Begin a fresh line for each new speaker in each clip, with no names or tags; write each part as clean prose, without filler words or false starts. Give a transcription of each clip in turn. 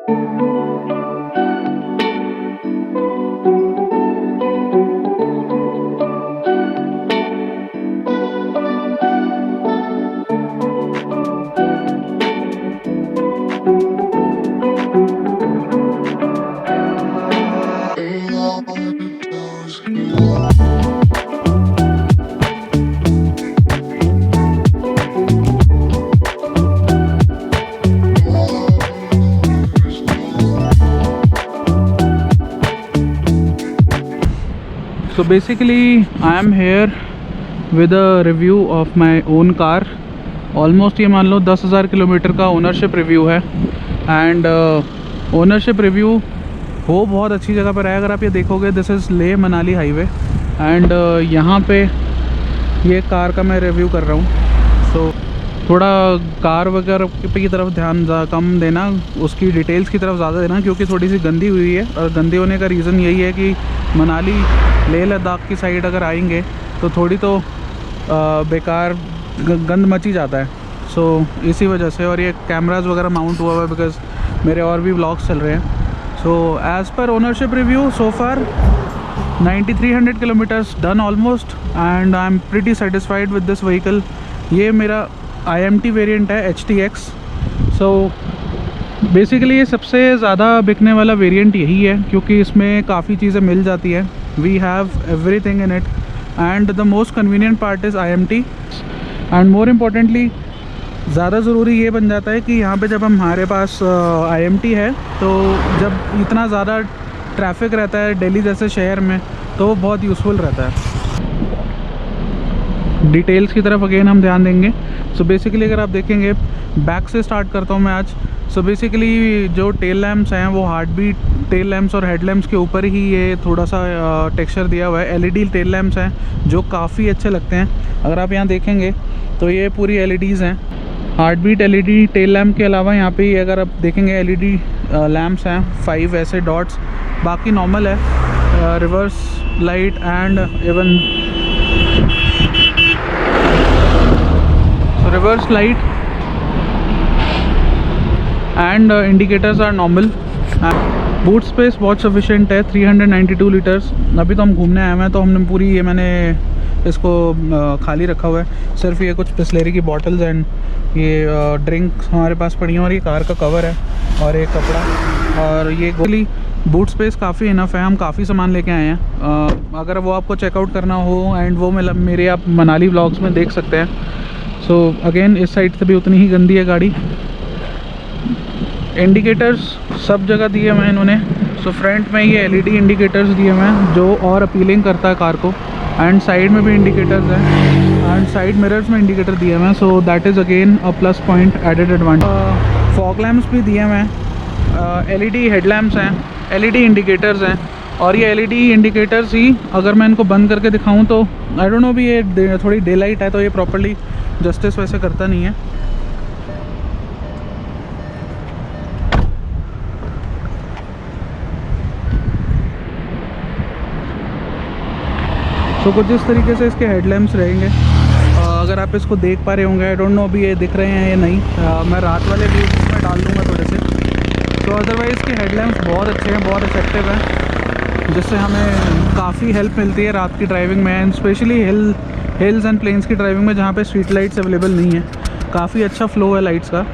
So basically I am here with a review of my own car. Almost ये मान लो 10,000 kilometre का ownership review है। And ownership review हो बहुत अच्छी जगह पर है। अगर आप ये देखोगे, this is Leh Manali highway and यहाँ पे ये कार का मैं रिव्यू कर रहा हूँ। सो थोड़ा कार वगैरह की तरफ ध्यान कम देना, उसकी डिटेल्स की तरफ ज़्यादा देना, क्योंकि थोड़ी सी गंदी हुई है। और गंदी होने का रीज़न यही है कि मनाली लेह लद्दाख की साइड अगर आएंगे तो थोड़ी तो बेकार गंद मची जाता है। सो इसी वजह से। और ये कैमराज वगैरह माउंट हुआ हुआ है बिकॉज मेरे और भी व्लॉग्स चल रहे हैं। So as per ownership review so far 9300 kilometres done almost and I am pretty satisfied with this vehicle. ये मेरा IMT वेरिएंट है HTX। सो बेसिकली ये सबसे ज़्यादा बिकने वाला वेरिएंट यही है क्योंकि इसमें काफ़ी चीज़ें मिल जाती है। We have everything in it and the most convenient part is IMT। And more importantly ज़्यादा ज़रूरी ये बन जाता है कि यहाँ पे जब हमारे पास IMT है तो जब इतना ज़्यादा ट्रैफिक रहता है दिल्ली जैसे शहर में तो वो बहुत यूज़फुल रहता है। डिटेल्स की तरफ अगेन हम ध्यान देंगे। सो बेसिकली अगर आप देखेंगे, बैक से स्टार्ट करता हूँ मैं आज। सो बेसिकली जो टेल लैम्प्स हैं वो हार्ट बीट टेल लैम्प्स और हेड लैम्प्स के ऊपर ही ये थोड़ा सा टेक्सचर दिया हुआ है। LED टेल लैम्प्स हैं जो काफ़ी अच्छे लगते हैं। अगर आप यहाँ देखेंगे तो ये पूरी LEDs हैं। Heart beat LED tail lamp के अलावा यहाँ पे अगर आप देखेंगे LED लैम्प्स हैं 5 ऐसे डॉट्स, बाकी नॉर्मल है। Reverse light and even reverse light and indicators are normal. Boot space बहुत सफिशिएंट है, 392 लीटर्स। अभी तो हम घूमने आए हैं तो हमने पूरी ये मैंने इसको खाली रखा हुआ है। सिर्फ ये कुछ बिस्लेरी की बॉटल्स एंड ये ड्रिंक्स हमारे पास पड़ी हैं और ये कार का कवर है और एक कपड़ा। और ये गोली बूट स्पेस काफ़ी इनफ है। हम काफ़ी सामान लेके आए हैं। अगर वो आपको चेकआउट करना हो एंड वो मेरे आप मनाली व्लॉग्स में देख सकते हैं। सो अगेन इस साइड से भी उतनी ही गंदी है गाड़ी। इंडिकेटर्स सब जगह दिए हुए हैं इन्होंने। सो फ्रंट में ये LED इंडिकेटर्स दिए हुए हैं जो और अपीलिंग करता है कार को। एंड साइड में भी इंडिकेटर्स हैं एंड साइड मिरर्स में इंडिकेटर दिए हुए हैं। So that is again a plus point, added advantage. Fog lamps भी दिए हुए हैं, LED हेडलैम्प्स हैं, LED इंडिकेटर्स हैं। और ये LED इंडिकेटर्स ही अगर मैं इनको बंद करके दिखाऊं तो आई डोंट नो, भी ये थोड़ी डे लाइट है तो ये प्रॉपर्ली जस्टिस वैसे करता नहीं है। तो कुछ इस तरीके से इसके हेडलैम्प्स रहेंगे। अगर आप इसको देख पा रहे होंगे, आई डोंट नो अभी ये दिख रहे हैं या नहीं, मैं रात वाले व्यू में डाल दूँगा थोड़े से। तो अदरवाइज़ इसके हेडलैम्प्स बहुत अच्छे हैं, बहुत इफेक्टिव हैं, जिससे हमें काफ़ी हेल्प मिलती है रात की ड्राइविंग में and specially hills and plains की ड्राइविंग में जहाँ पे स्ट्रीट लाइट्स अवेलेबल नहीं है। काफ़ी अच्छा फ्लो है लाइट्स का।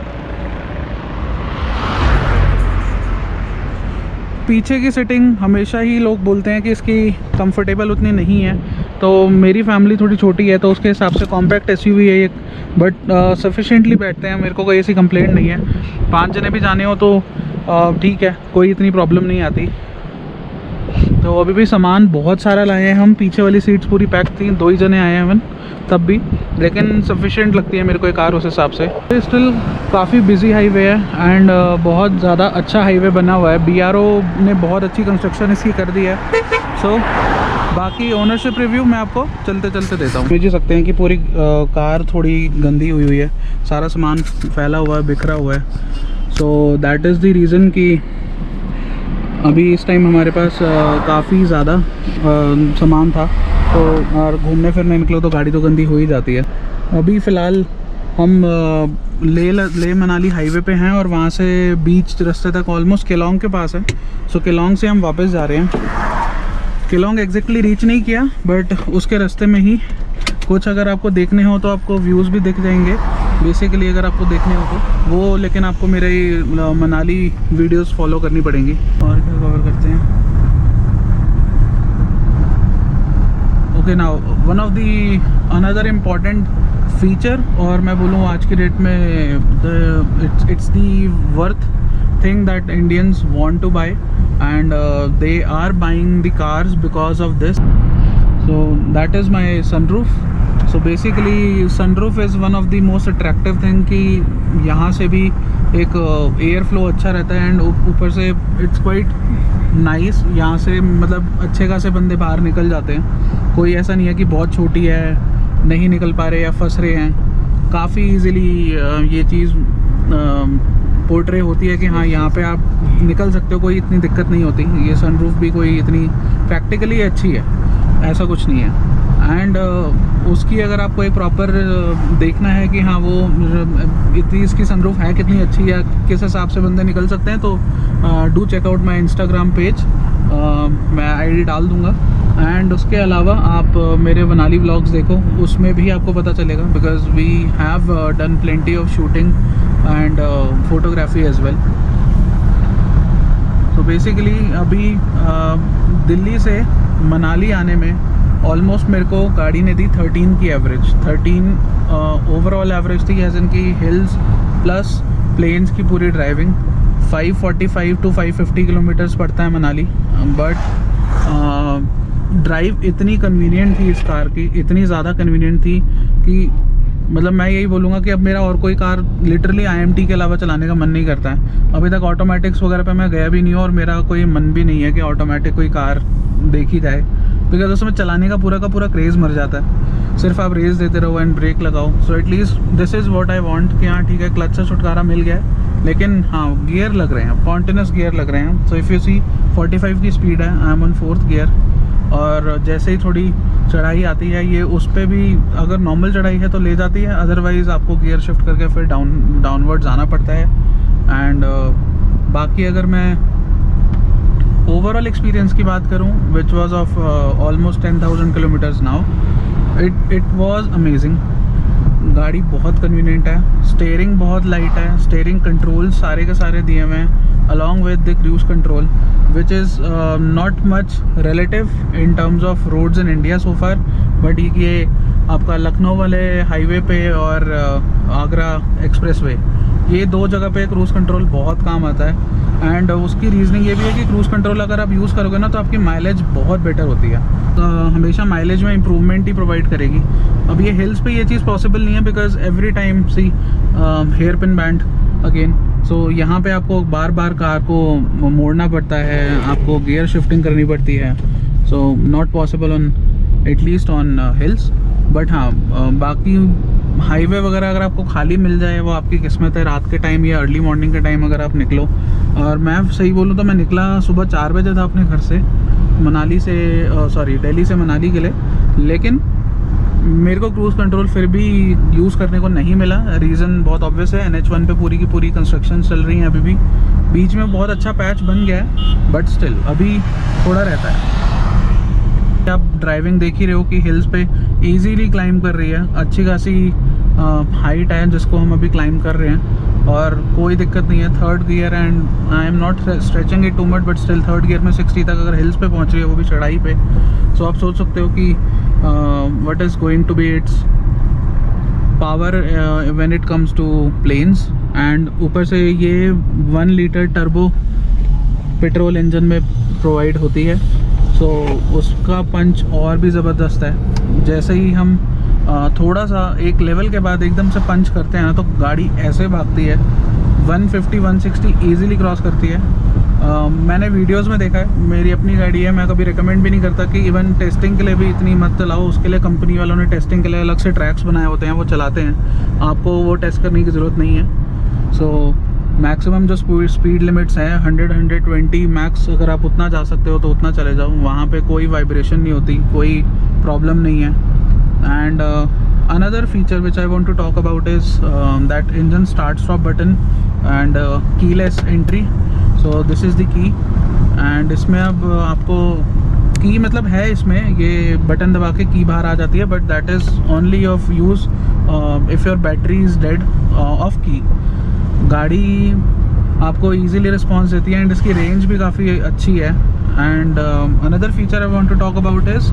पीछे की सिटिंग हमेशा ही लोग बोलते हैं कि इसकी कंफर्टेबल उतनी नहीं है। तो मेरी फैमिली थोड़ी छोटी है तो उसके हिसाब से कॉम्पैक्ट SUV है ये, बट सफिशेंटली बैठते हैं। मेरे को कोई ऐसी कंप्लेंट नहीं है। 5 जने भी जाने हो तो ठीक है, कोई इतनी प्रॉब्लम नहीं आती। तो अभी भी सामान बहुत सारा लाए हैं हम। पीछे वाली सीट्स पूरी पैक थी, 2 ही जने आए हैं हम तब भी, लेकिन सफिशिएंट लगती है मेरे को एक कार उस हिसाब से। स्टिल काफ़ी बिजी हाईवे है एंड बहुत ज़्यादा अच्छा हाईवे बना हुआ है। BRO ने बहुत अच्छी कंस्ट्रक्शन इसकी कर दी है। सो बाकी ओनरशिप रिव्यू मैं आपको चलते चलते देता हूँ। समझ सकते हैं कि पूरी कार थोड़ी गंदी हुई है, सारा सामान फैला हुआ है, बिखरा हुआ है। So that is the reason कि अभी इस टाइम हमारे पास काफ़ी ज़्यादा सामान था, तो और घूमने फिरने निकलो तो गाड़ी तो गंदी हो ही जाती है। अभी फ़िलहाल हम ले मनाली हाईवे पे हैं और वहाँ से बीच रास्ते तक ऑलमोस्ट केलोंग के पास है। सो केलोंग से हम वापस जा रहे हैं। केलोंग एग्जैक्टली रीच नहीं किया, बट उसके रास्ते में ही कुछ अगर आपको देखने हो तो आपको व्यूज़ भी दिख जाएंगे बेसिकली, अगर आपको देखने हो तो वो, लेकिन आपको मेरे मनाली वीडियोस फॉलो करनी पड़ेंगी। और क्या कवर करते हैं। Okay, now one of the another important feature, और मैं बोलूँ आज की डेट में it's the worth thing that Indians want to buy, and they are buying the cars because of this. So that is my sunroof. So basically sunroof is one of the most attractive thing कि यहाँ से भी एक air flow अच्छा रहता है, and ऊपर से इट्स क्वाइट नाइस। यहाँ से मतलब अच्छे खासे बंदे बाहर निकल जाते हैं। कोई ऐसा नहीं है कि बहुत छोटी है, नहीं निकल पा रहे या फंस रहे हैं। काफ़ी इजीली ये चीज़ पोर्ट्रे होती है कि हाँ यहाँ पे आप निकल सकते हो, कोई इतनी दिक्कत नहीं होती। ये सनरूफ भी कोई इतनी प्रैक्टिकली अच्छी है, ऐसा कुछ नहीं है। एंड उसकी अगर आपको एक प्रॉपर देखना है कि हाँ वो इतनी इसकी सनरूफ है कितनी अच्छी या किस हिसाब से बंदे निकल सकते हैं, तो do check out my Instagram page, मैं आईडी डाल दूँगा। एंड उसके अलावा आप मेरे मनाली व्लॉग्स देखो, उसमें भी आपको पता चलेगा, because we have done plenty of shooting and photography as well. तो बेसिकली अभी दिल्ली से मनाली आने में ऑलमोस्ट मेरे को गाड़ी ने दी 13 की एवरेज। 13 ओवरऑल एवरेज थी, एज इन की हिल्स प्लस प्लेन्स की पूरी ड्राइविंग। 545 टू 550 किलोमीटर्स पड़ता है मनाली, बट ड्राइव इतनी कन्वीनियंट थी इस कार की, इतनी ज़्यादा कन्वीनियंट थी कि मतलब मैं यही बोलूँगा कि अब मेरा और कोई कार लिटरली IMT के अलावा चलाने का मन नहीं करता है। अभी तक ऑटोमेटिक्स वगैरह पे मैं गया भी नहीं हूँ, और मेरा कोई मन भी नहीं है कि ऑटोमेटिक कोई कार देखी जाए, बिकॉज उसमें चलाने का पूरा क्रेज़ मर जाता है। सिर्फ आप रेस देते रहो एंड ब्रेक लगाओ। So at least this is what I want कि हाँ ठीक है, क्लच से छुटकारा मिल गया है, लेकिन हाँ गियर लग रहे हैं, कॉन्टिन्यूस गियर लग रहे हैं। सो इफ़ यू सी 45 की स्पीड है, I M on 4th gear, और जैसे ही थोड़ी चढ़ाई आती है ये उस पर भी अगर नॉर्मल चढ़ाई है तो ले जाती है, अदरवाइज़ आपको गियर शिफ्ट करके फिर डाउनवर्ड जाना पड़ता है। एंड बाकी अगर मैं ओवरऑल एक्सपीरियंस की बात करूं, which was of almost 10,000 kilometres now, it was amazing. गाड़ी बहुत कन्वीनियंट है, स्टेयरिंग बहुत लाइट है, स्टेयरिंग कंट्रोल सारे के सारे दिए हुए हैं along with the cruise control, which is not much relative in terms of roads in India so far. But ये आपका लखनऊ वाले हाईवे पे और आगरा एक्सप्रेसवे, ये दो जगह पे क्रूज़ कंट्रोल बहुत काम आता है। एंड उसकी रीज़निंग ये भी है कि क्रूज़ कंट्रोल अगर आप यूज़ करोगे ना तो आपकी माइलेज बहुत बेटर होती है, तो हमेशा माइलेज में इम्प्रूवमेंट ही प्रोवाइड करेगी। अब ये हिल्स पे ये चीज़ पॉसिबल नहीं है, because every time see hairpin bend again. So यहाँ पे आपको बार बार कार को मोड़ना पड़ता है, आपको गियर शिफ्टिंग करनी पड़ती है। So not possible on at least on hills. But हाँ बाकी हाईवे वगैरह अगर आपको खाली मिल जाए वो आपकी किस्मत है। रात के टाइम या अर्ली मॉर्निंग के टाइम अगर आप निकलो, और मैं सही बोलूँ तो मैं निकला सुबह 4 बजे था अपने घर से, मनाली से दिल्ली से मनाली के लिए, लेकिन मेरे को क्रूज़ कंट्रोल फिर भी यूज़ करने को नहीं मिला। रीज़न बहुत ऑब्वियस है, NH1 पे पूरी की पूरी कंस्ट्रक्शन चल रही हैं अभी भी। बीच में बहुत अच्छा पैच बन गया है, बट स्टिल अभी थोड़ा रहता है। आप ड्राइविंग देख ही रहे हो कि हिल्स पे इजीली क्लाइंब कर रही है, अच्छी खासी हाइट है जिसको हम अभी क्लाइंब कर रहे हैं, और कोई दिक्कत नहीं है। 3rd gear, and I am not stretching it too much, but still 3rd gear में 60 तक अगर हिल्स पे पहुंच रही है, वो भी चढ़ाई पे। सो आप सोच सकते हो कि what is going to be its power when it comes to plains. And ऊपर से ये 1 लीटर टर्बो पेट्रोल इंजन में प्रोवाइड होती है, सो उसका पंच और भी ज़बरदस्त है। जैसे ही हम थोड़ा सा एक लेवल के बाद एकदम से पंच करते हैं ना, तो गाड़ी ऐसे भागती है, 150-160 ईज़िली क्रॉस करती है। मैंने वीडियोस में देखा है, मेरी अपनी गाड़ी है, मैं कभी रिकमेंड भी नहीं करता कि इवन टेस्टिंग के लिए भी इतनी मत चलाओ। उसके लिए कंपनी वालों ने टेस्टिंग के लिए अलग से ट्रैक्स बनाए होते हैं, वो चलाते हैं, आपको वो टेस्ट करने की ज़रूरत नहीं है। सो मैक्सिमम जो स्पीड लिमिट्स हैं 100-120 मैक्स, अगर आप उतना जा सकते हो तो उतना चले जाओ। वहाँ पे कोई वाइब्रेशन नहीं होती, कोई प्रॉब्लम नहीं है। And another feature which I want to talk about is that engine start stop button and keyless entry. So this is the key and इसमें अब आपको की मतलब है इसमें, ये बटन दबा के की बाहर आ जाती है, but that is only of use if your battery is dead of की। गाड़ी आपको इजीली रिस्पॉन्स देती है एंड इसकी रेंज भी काफ़ी अच्छी है। And another feature I want to talk about is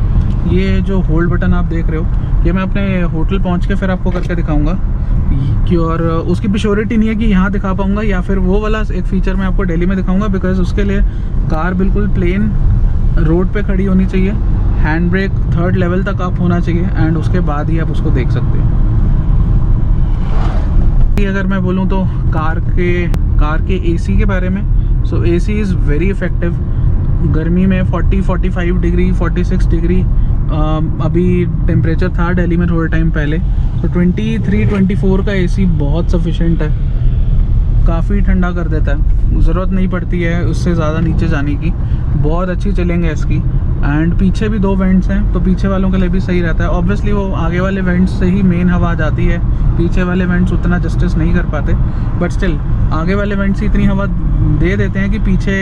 ये जो होल्ड बटन आप देख रहे हो, ये मैं अपने होटल पहुंच के फिर आपको करके दिखाऊंगा कि, और उसकी भी श्योरिटी नहीं है कि यहाँ दिखा पाऊंगा या फिर वो वाला एक फ़ीचर मैं आपको दिल्ली में दिखाऊंगा, बिकॉज उसके लिए कार बिल्कुल प्लेन रोड पे खड़ी होनी चाहिए, हैंड ब्रेक 3rd लेवल तक अप होना चाहिए एंड उसके बाद ही आप उसको देख सकते हैं। अगर मैं बोलूँ तो कार के एसी के बारे में, सो एसी इज़ वेरी इफ़ेक्टिव। गर्मी में 40-45 डिग्री 46 डिग्री अभी टेम्परेचर था दिल्ली में थोड़े टाइम पहले, तो 23-24 का एसी बहुत सफिशेंट है, काफ़ी ठंडा कर देता है, ज़रूरत नहीं पड़ती है उससे ज़्यादा नीचे जाने की, बहुत अच्छी चलेंगे इसकी। एंड पीछे भी 2 वेंट्स हैं तो पीछे वालों के लिए भी सही रहता है। ऑब्वियसली वो आगे वाले वेंट्स से ही मेन हवा जाती है, पीछे वाले वेंट्स उतना जस्टिस नहीं कर पाते, बट स्टिल आगे वाले वेंट्स इतनी हवा दे देते हैं कि पीछे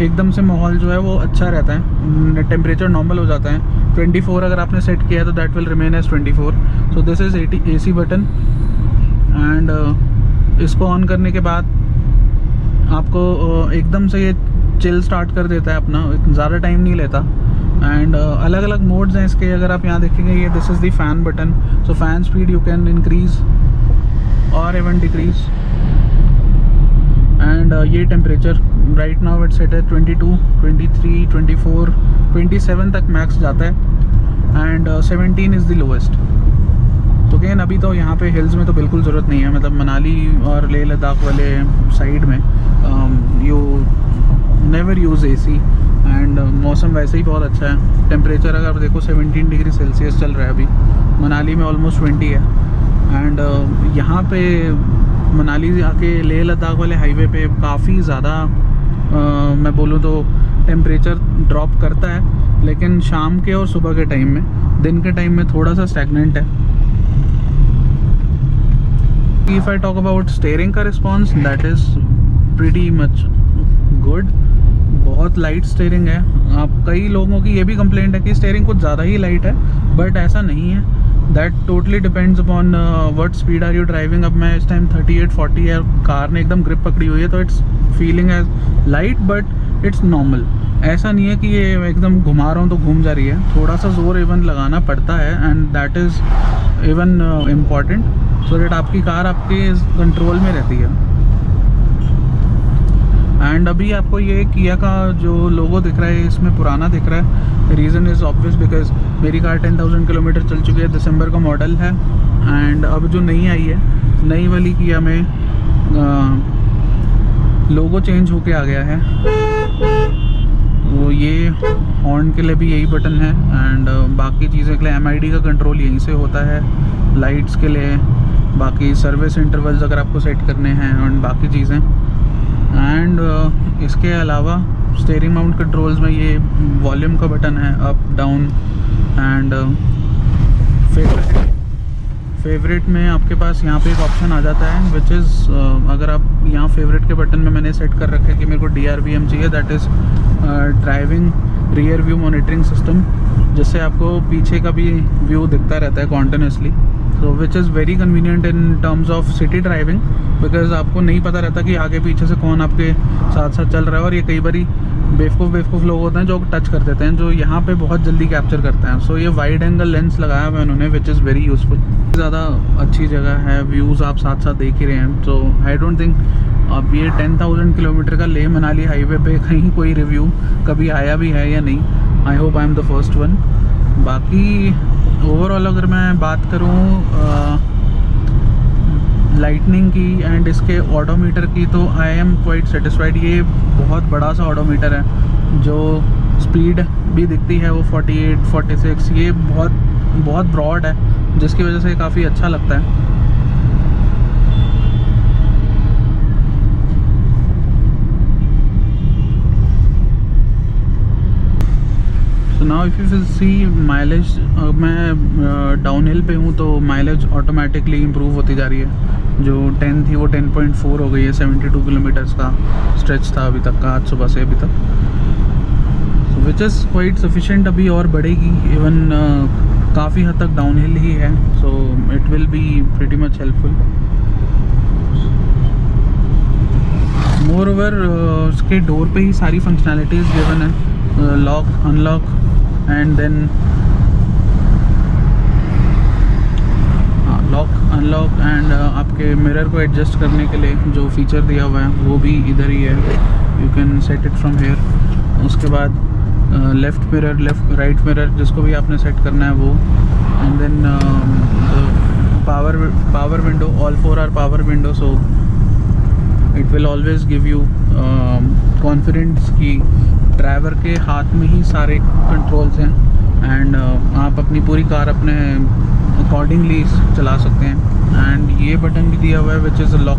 एकदम से माहौल जो है वो अच्छा रहता है, टेम्परेचर नॉर्मल हो जाता है। 24 अगर आपने सेट किया है तो that will remain as 24। So this is AC button and इसको ऑन करने के बाद आपको एकदम से ये चिल स्टार्ट कर देता है अपना, ज़्यादा टाइम नहीं लेता। एंड अलग अलग मोड्स हैं इसके, अगर आप यहाँ देखेंगे ये this is the fan button, so fan speed you can increase और इवन डिक्रीज। एंड ये temperature right now it's set है 22, 23, 24, 27 तक मैक्स जाता है एंड 17 इज़ द लोएस्ट। तो अगेन अभी तो यहाँ पे हिल्स में तो बिल्कुल ज़रूरत नहीं है, मतलब मनाली और लेह लद्दाख वाले साइड में you never use AC and मौसम वैसे ही बहुत अच्छा है। टेम्परेचर अगर आप देखो 17 डिग्री सेल्सियस चल रहा है अभी, मनाली में ऑलमोस्ट 20 है। एंड यहाँ पे मनाली आके लेह लद्दाख वाले हाईवे पे काफ़ी ज़्यादा मैं बोलूँ तो टेम्परेचर ड्रॉप करता है, लेकिन शाम के और सुबह के टाइम में, दिन के टाइम में थोड़ा सा स्टैग्नेंट है। If I talk about steering का response, that is pretty much good, बहुत लाइट स्टीयरिंग है। आप कई लोगों की ये भी कंप्लेंट है कि स्टीयरिंग कुछ ज़्यादा ही लाइट है, बट ऐसा नहीं है। That totally depends upon what speed are you driving. अब मैं इस टाइम 38-40 है, कार ने एकदम ग्रिप पकड़ी हुई है, तो it's feeling as light but it's normal. ऐसा नहीं है कि ये एकदम घुमा रहा हूँ तो घूम जा रही है, थोड़ा सा जोर इवन लगाना पड़ता है and that is even important, so that आपकी कार आपके कंट्रोल में रहती है। एंड अभी आपको ये किया का जो लोगो दिख रहा है इसमें पुराना दिख रहा है, रीज़न इज़ ऑब्वियस बिकॉज मेरी कार 10,000 किलोमीटर चल चुकी है, दिसंबर का मॉडल है। एंड अब जो नई आई है, नई वाली किया में लोगो चेंज होके आ गया है, तो ये हॉर्न के लिए भी यही बटन है एंड बाकी चीज़ों के लिए MID का कंट्रोल यहीं से होता है, लाइट्स के लिए, बाकी सर्विस इंटरवल्स अगर आपको सेट करने हैं और बाकी चीज़ें। एंड इसके अलावा स्टीयरिंग माउंट कंट्रोल्स में ये वॉल्यूम का बटन है, अप डाउन। एंड फेवरेट में आपके पास यहाँ पे एक ऑप्शन आ जाता है विच इज़ अगर आप यहाँ फेवरेट के बटन में मैंने सेट कर रखा है कि मेरे को DRVM चाहिए, that is driving rear view monitoring system, जिससे आपको पीछे का भी व्यू दिखता रहता है continuously, so which is very convenient in terms of city driving, because आपको नहीं पता रहता कि आगे पीछे से कौन आपके साथ साथ चल रहा है, और ये कई बारी बेवकूफ़ लोग होते हैं जो टच कर देते हैं, जो यहाँ पे बहुत जल्दी कैप्चर करते हैं। सो ये वाइड एंगल लेंस लगाया हुआ है उन्होंने, विच इज़ वेरी यूज़फुल। ज़्यादा अच्छी जगह है, व्यूज़ आप साथ साथ देख ही रहे हैं, तो आई डोंट थिंक अब ये 10,000 किलोमीटर का लेह मनाली हाईवे पे कहीं कोई रिव्यू कभी आया भी है या नहीं। I hope I am the first one. बाकी ओवरऑल अगर मैं बात करूँ लाइटनिंग की एंड इसके ऑडोमीटर की, तो आई एम क्वाइट सेटिस्फाइड। ये बहुत बड़ा सा ऑडोमीटर है, जो स्पीड भी दिखती है वो 48, 46, ये बहुत ब्रॉड है, जिसकी वजह से काफ़ी अच्छा लगता है। Now if you see mileage, मैं डाउनहिल पे हूँ तो माइलेज ऑटोमेटिकली इम्प्रूव होती जा रही है। जो 10 थी वो 10.4 हो गई है। 72 किलोमीटर्स का स्ट्रेच था अभी तक का, आज सुबह से अभी तक, विच इज़ क्वाइट सफिशेंट। अभी और बढ़ेगी, इवन काफ़ी हद तक डाउनहिल ही है, so it will be pretty much helpful. Moreover उसके डोर पे ही सारी फंक्शनैलिटीज़ गिवन है, lock, unlock and then lock, unlock and आपके मिरर को एडजस्ट करने के लिए जो फीचर दिया हुआ है वो भी इधर ही है। You can set it from here. उसके बाद लेफ़्ट मिरर, राइट मिरर, जिसको भी आपने सेट करना है वो, and then power window, all 4 are power window, so it will always give you confidence कि ड्राइवर के हाथ में ही सारे कंट्रोल्स हैं एंड आप अपनी पूरी कार अपने अकॉर्डिंगली चला सकते हैं। एंड ये बटन भी दिया हुआ है which is lock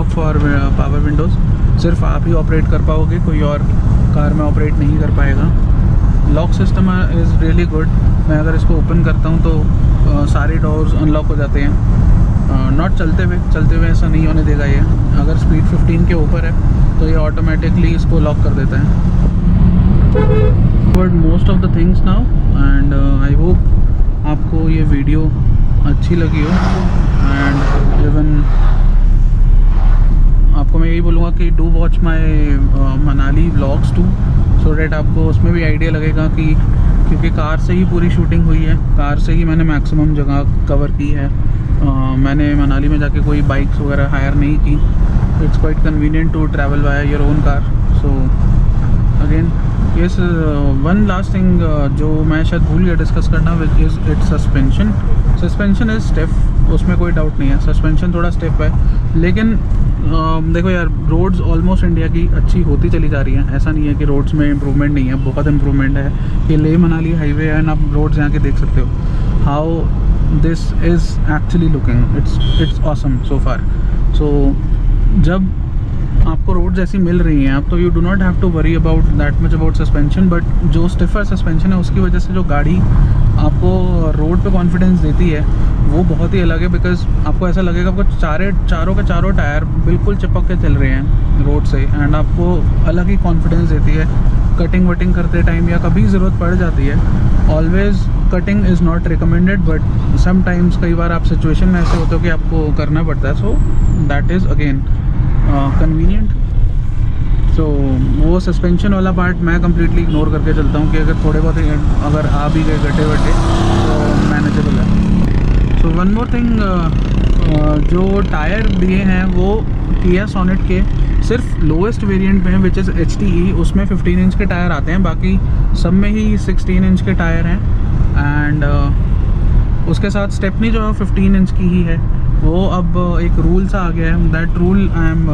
for power Windows. सिर्फ आप ही ऑपरेट कर पाओगे, कोई और कार में ऑपरेट नहीं कर पाएगा। Lock system is really good. मैं अगर इसको ओपन करता हूँ तो सारे डोर्स अनलॉक हो जाते हैं। नॉट चलते हुए ऐसा नहीं होने देगा ये। अगर स्पीड 15 के ऊपर है तो ये ऑटोमेटिकली इसको लॉक कर देता है। But most of the things now, and I hope आपको ये वीडियो अच्छी लगी हो। एंड इवन आपको मैं यही बोलूँगा कि do watch my Manali vlogs too, so that आपको उसमें भी आइडिया लगेगा कि, क्योंकि कार से ही पूरी शूटिंग हुई है, कार से ही मैंने मैक्सिमम जगह कवर की है। मैंने मनाली में जाके कोई बाइक्स वगैरह हायर नहीं की। It's quite convenient to travel by your own car. So again yes, one last thing जो मैं शायद भूल गया डिस्कस करना, which is its suspension is stiff, उसमें कोई डाउट नहीं है। सस्पेंशन थोड़ा स्टिफ है, लेकिन देखो यार, रोड्स ऑलमोस्ट इंडिया की अच्छी होती चली जा रही हैं। ऐसा नहीं है कि रोड्स में इम्प्रूवमेंट नहीं है, बहुत इम्प्रूवमेंट है। ये लेह मनाली हाईवे है, एंड आप रोड्स यहाँ के देख सकते हो how this is actually looking, it's awesome so far. So जब आपको रोड्स ऐसी मिल रही हैं अब, तो you do not have to worry about that much about suspension. But जो स्टिफर सस्पेंशन है उसकी वजह से जो गाड़ी आपको रोड पे कॉन्फिडेंस देती है वो बहुत ही अलग है। बिकॉज आपको ऐसा लगेगा आपको चारों के चारों टायर बिल्कुल चिपक के चल रहे हैं रोड से, एंड आपको अलग ही कॉन्फिडेंस देती है। कटिंग वटिंग करते टाइम या कभी ज़रूरत पड़ जाती है, always cutting is not recommended, but sometimes कई बार आप सिचुएशन में ऐसे होते हो कि आपको करना पड़ता है। So that is again convenient. So वो सस्पेंशन वाला पार्ट मैं कम्प्लीटली इग्नोर करके चलता हूँ कि अगर थोड़े बहुत अगर आ भी गए गड्ढे वड्ढे तो मैनेजेबल है। सो वन मोर थिंग, जो टायर दिए हैं वो किया सोनेट के सिर्फ लोएस्ट वेरिएंट में है, विच इज़ HTE। उसमें 15 इंच के टायर आते हैं, बाकी सब में ही 16 इंच के टायर हैं। एंड उसके साथ स्टेपनी जो है 15 इंच की ही है। वो अब एक रूल सा आ गया है, that rule I am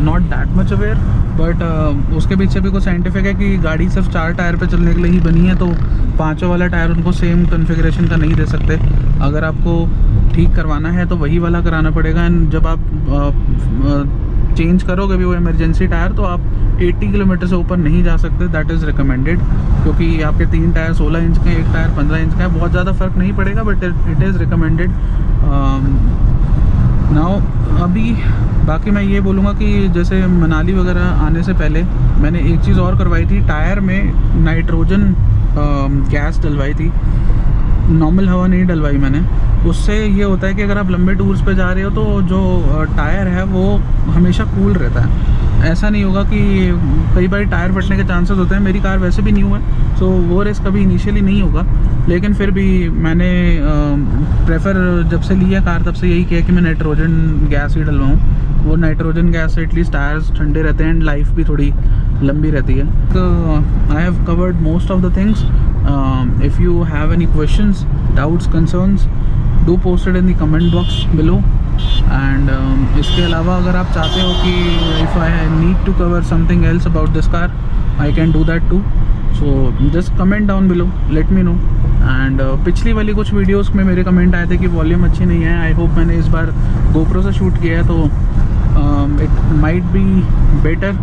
not that much aware, but उसके पीछे भी कुछ साइंटिफिक है कि गाड़ी सिर्फ 4 टायर पे चलने के लिए ही बनी है, तो पाँचों वाला टायर उनको सेम कॉन्फ़िगरेशन का नहीं दे सकते। अगर आपको ठीक करवाना है तो वही वाला कराना पड़ेगा। एंड जब आप चेंज करोगे भी वो इमरजेंसी टायर, तो आप 80 किलोमीटर से ऊपर नहीं जा सकते। दैट इज़ रिकमेंडेड, क्योंकि आपके 3 टायर 16 इंच के, एक टायर 15 इंच का है। बहुत ज़्यादा फ़र्क नहीं पड़ेगा, but it is recommended. Now अभी बाकी मैं ये बोलूँगा कि जैसे मनाली वगैरह आने से पहले मैंने एक चीज़ और करवाई थी, टायर में नाइट्रोजन गैस डलवाई थी। नॉर्मल हवा नहीं डलवाई मैंने। उससे ये होता है कि अगर आप लंबे टूर्स पे जा रहे हो तो जो टायर है वो हमेशा कूल रहता है। ऐसा नहीं होगा कि कई बार टायर फटने के चांसेस होते हैं। मेरी कार वैसे भी न्यू है, सो वो रिस्क कभी इनिशियली नहीं होगा, लेकिन फिर भी मैंने प्रेफर जब से लिया कार तब से यही किया कि मैं नाइट्रोजन गैस ही डलवाऊँ। वो नाइट्रोजन गैस से एटलीस्ट टायर्स ठंडे रहते हैं एंड लाइफ भी थोड़ी लंबी रहती है। तो I have covered most of the things. If you have any questions, doubts, concerns, do post it in the comment box below. And इसके अलावा अगर आप चाहते हो कि if I need to cover something else about this car, I can do that too. So just comment down below, let me know. And पिछली वाली कुछ वीडियोस में मेरे कमेंट आए थे कि वॉल्यूम अच्छी नहीं है। आई होप मैंने इस बार GoPro से शूट किया है, तो it might be better.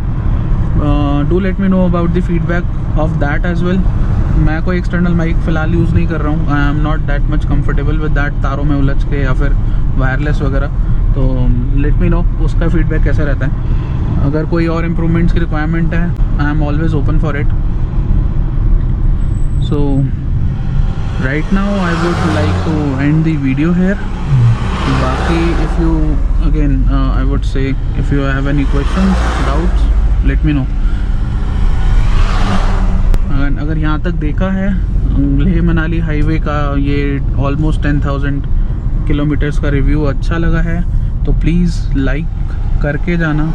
Do let me know about the feedback of that as well. मैं कोई एक्सटर्नल माइक फ़िलहाल यूज़ नहीं कर रहा हूँ. I am not that much comfortable with that, तारों में उलझ के या फिर वायरलेस वगैरह. तो लेट मी नो उसका फीडबैक कैसा रहता है. अगर कोई और इम्प्रूवमेंट्स की रिक्वायरमेंट है, I am always open for it. So right now I would like to end the video here. बाकी if you again I would say if you have any questions, doubts, let me know. अगर यहाँ तक देखा है Leh Manali highway का ये almost 10,000 kilometres का review अच्छा लगा है तो प्लीज़ लाइक करके जाना,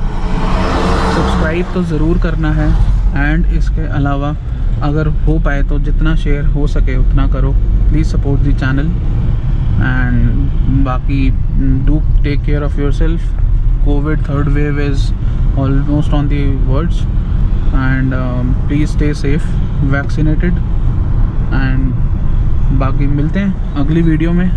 सब्सक्राइब तो ज़रूर करना है. एंड इसके अलावा अगर हो पाए तो जितना शेयर हो सके उतना करो. Please support the channel. And बाकी do take care of yourself. Covid third wave is almost on the words. And please stay safe, vaccinated. And बाकी मिलते हैं अगली वीडियो में.